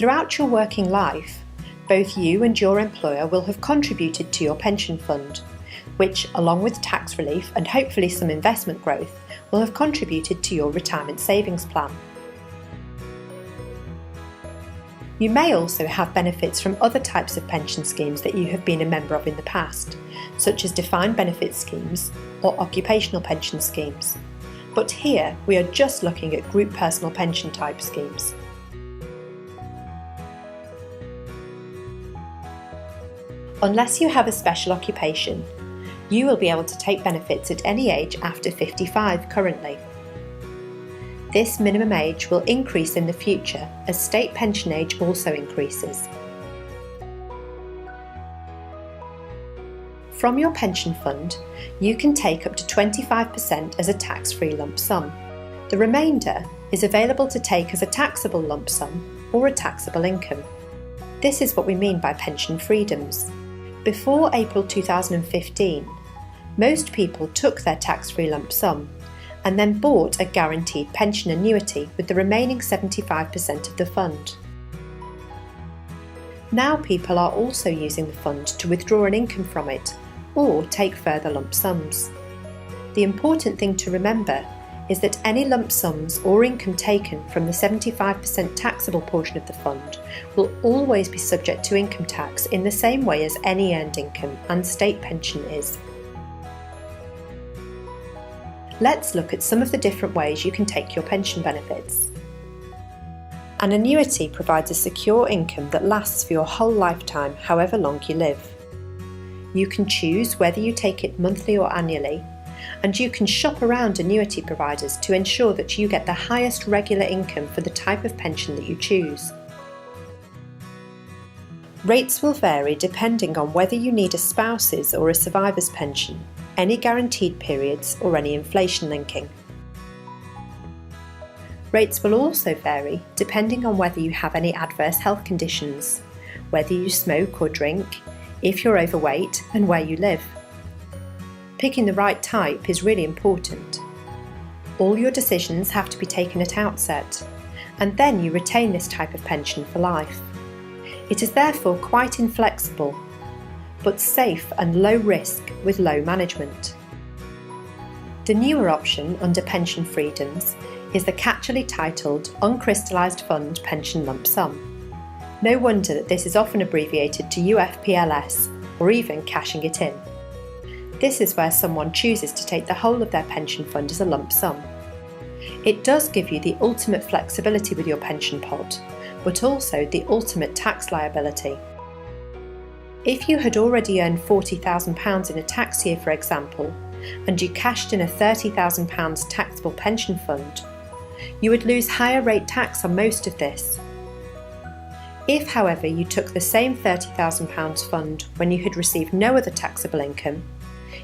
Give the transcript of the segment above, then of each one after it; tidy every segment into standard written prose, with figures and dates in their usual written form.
Throughout your working life, both you and your employer will have contributed to your pension fund, which, along with tax relief and hopefully some investment growth, will have contributed to your retirement savings plan. You may also have benefits from other types of pension schemes that you have been a member of in the past, such as defined benefit schemes or occupational pension schemes. But here we are just looking at group personal pension type schemes. Unless you have a special occupation, you will be able to take benefits at any age after 55 currently. This minimum age will increase in the future as state pension age also increases. From your pension fund, you can take up to 25% as a tax-free lump sum. The remainder is available to take as a taxable lump sum or a taxable income. This is what we mean by pension freedoms. Before April 2015, most people took their tax-free lump sum and then bought a guaranteed pension annuity with the remaining 75% of the fund. Now people are also using the fund to withdraw an income from it or take further lump sums. The important thing to remember is that any lump sums or income taken from the 75% taxable portion of the fund will always be subject to income tax in the same way as any earned income and state pension is. Let's look at some of the different ways you can take your pension benefits. An annuity provides a secure income that lasts for your whole lifetime, however long you live. You can choose whether you take it monthly or annually, and you can shop around annuity providers to ensure that you get the highest regular income for the type of pension that you choose. Rates will vary depending on whether you need a spouse's or a survivor's pension, any guaranteed periods or any inflation linking. Rates will also vary depending on whether you have any adverse health conditions, whether you smoke or drink, if you're overweight and where you live. Picking the right type is really important. All your decisions have to be taken at outset, and then you retain this type of pension for life. It is therefore quite inflexible, but safe and low risk with low management. The newer option under pension freedoms is the catchily titled Uncrystallised Fund Pension Lump Sum. No wonder that this is often abbreviated to UFPLS or even cashing it in. This is where someone chooses to take the whole of their pension fund as a lump sum. It does give you the ultimate flexibility with your pension pot, but also the ultimate tax liability. If you had already earned £40,000 in a tax year, for example, and you cashed in a £30,000 taxable pension fund, you would lose higher rate tax on most of this. If, however, you took the same £30,000 fund when you had received no other taxable income,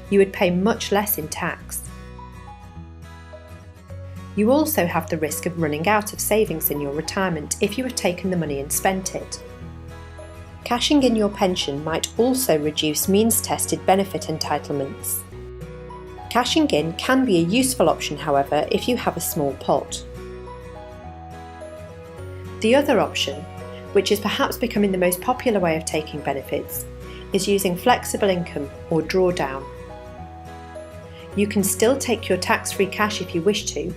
you would pay much less in tax. You also have the risk of running out of savings in your retirement if you have taken the money and spent it. Cashing in your pension might also reduce means-tested benefit entitlements. Cashing in can be a useful option, however, if you have a small pot. The other option, which is perhaps becoming the most popular way of taking benefits, is using flexible income or drawdown. You can still take your tax-free cash if you wish to,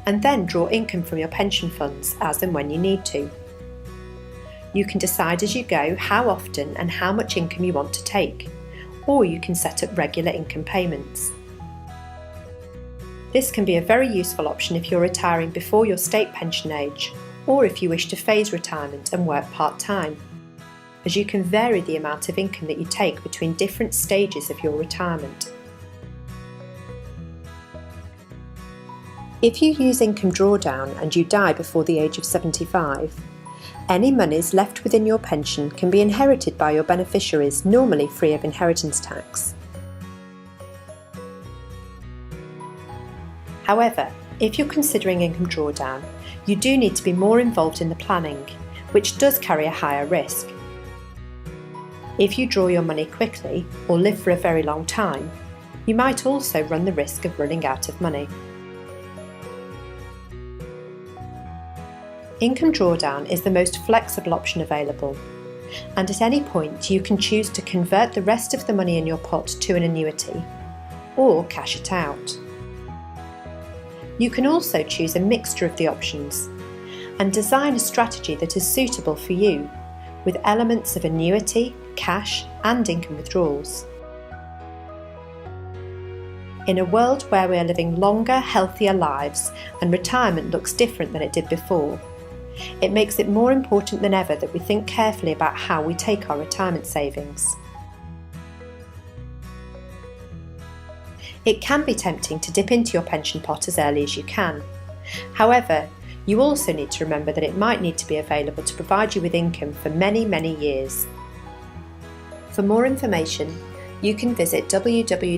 and then draw income from your pension funds as and when you need to. You can decide as you go how often and how much income you want to take, or you can set up regular income payments. This can be a very useful option if you're retiring before your state pension age, or if you wish to phase retirement and work part-time, as you can vary the amount of income that you take between different stages of your retirement. If you use income drawdown and you die before the age of 75, any monies left within your pension can be inherited by your beneficiaries, normally free of inheritance tax. However, if you're considering income drawdown, you do need to be more involved in the planning, which does carry a higher risk. If you draw your money quickly or live for a very long time, you might also run the risk of running out of money. Income drawdown is the most flexible option available, and at any point you can choose to convert the rest of the money in your pot to an annuity or cash it out. You can also choose a mixture of the options and design a strategy that is suitable for you, with elements of annuity, cash and income withdrawals. In a world where we are living longer, healthier lives and retirement looks different than it did before, it makes it more important than ever that we think carefully about how we take our retirement savings. It can be tempting to dip into your pension pot as early as you can. However, you also need to remember that it might need to be available to provide you with income for many, many years. For more information, you can visit www.csfs.co.uk.